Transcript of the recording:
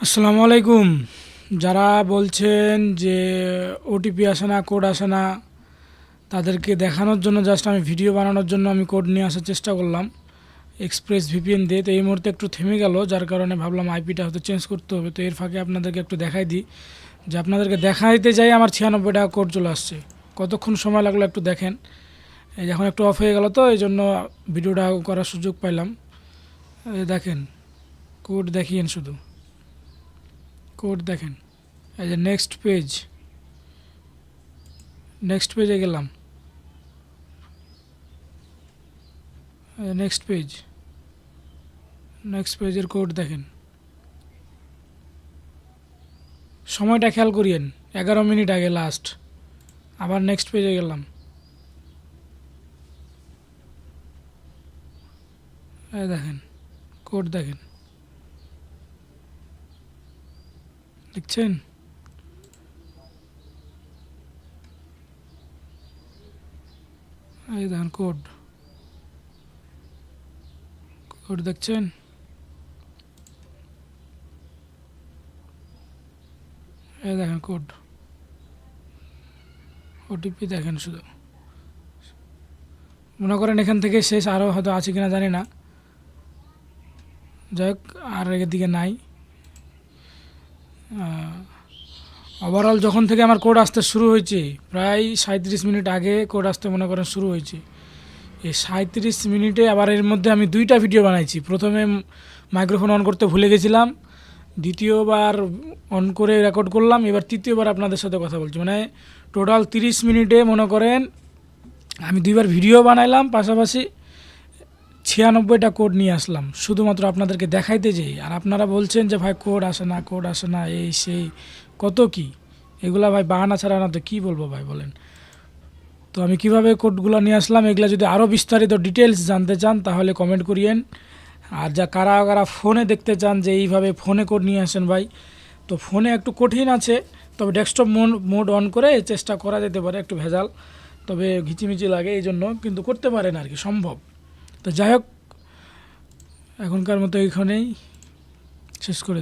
আসসালামু আলাইকুম। যারা বলছেন যে ওটিপি আসে না, কোড আসে না, তাদেরকে দেখানোর জন্য জাস্ট আমি ভিডিও বানানোর জন্য আমি কোড নিয়ে আসার চেষ্টা করলাম এক্সপ্রেস ভিপিএন দিয়ে। তো এই মুহূর্তে একটু থেমে গেল, যার কারণে ভাবলাম আইপিটা হয়তো চেঞ্জ করতে হবে। তো এর ফাঁকে আপনাদেরকে একটু দেখাই দিই, যে আপনাদেরকে দেখাইতে যাই আমার 96 টাকা কোড চলে আসছে। কতক্ষণ সময় লাগলো একটু দেখেন। এই এখন একটু অফ হয়ে গেল, তো এই জন্য ভিডিওটা করার সুযোগ পাইলাম। এই দেখেন, কোড দেখিয়েন, শুধু কোড দেখেন। এই যে নেক্সট পেজে গেলাম। নেক্সট পেজের কোড দেখেন। সময়টা খেয়াল করিয়েন, 11 মিনিট আগে লাস্ট। আবার নেক্সট পেজে গেলাম। এই দেখেন, কোড দেখেন, দেখছেন? এই দেখেন কোড, কোড দেখছেন? এই দেখেন কোড, ওটিপি দেখেন শুধু। মনে করেন এখান থেকে শেষ, আরও হয়তো আছে কিনা জানি না। যাই হোক, আর এর দিকে নাই। ওভারঅল যখন থেকে আমার কোড আসতে শুরু হয়েছে, প্রায় 37 মিনিট আগে কোড আসতে মনে করেন শুরু হয়েছে। এই 37 মিনিটে আবার এর মধ্যে আমি 2টা ভিডিও বানাইছি। প্রথমে মাইক্রোফোন অন করতে ভুলে গেছিলাম, দ্বিতীয়বার অন করে রেকর্ড করলাম, এবার তৃতীয়বার আপনাদের সাথে কথা বলছি। মানে টোটাল 30 মিনিটে মনে করেন আমি 2বার ভিডিও বানাইলাম, পাশাপাশি 96টা কোড নিয়ে আসলাম শুধুমাত্র আপনাদেরকে দেখাইতে যেই। আর আপনারা বলছেন যে ভাই কোড আসে না, কোড আসে না, এই সেই কত কি, এগুলা ভাই বাহানা ছাড়া না তো কী বলবো ভাই বলেন। তো আমি কিভাবে কোডগুলো নিয়ে আসলাম, এগুলা যদি আরও বিস্তারিত ডিটেলস জানতে চান তাহলে কমেন্ট করিয়েন। আর যা কারা কারা ফোনে দেখতে চান যে এইভাবে ফোনে কোড নিয়ে আসেন ভাই, তো ফোনে একটু কঠিন আছে, তবে ডেস্কটপ মোড অন করে চেষ্টা করা যেতে পারে। একটু ভেজাল, তবে ঘিচিমিচি লাগে, এই জন্য কিন্তু করতে পারেন আর কি, সম্ভব। তো যাই হোক, এখনকার মতো এইখানেই শেষ করে দিই।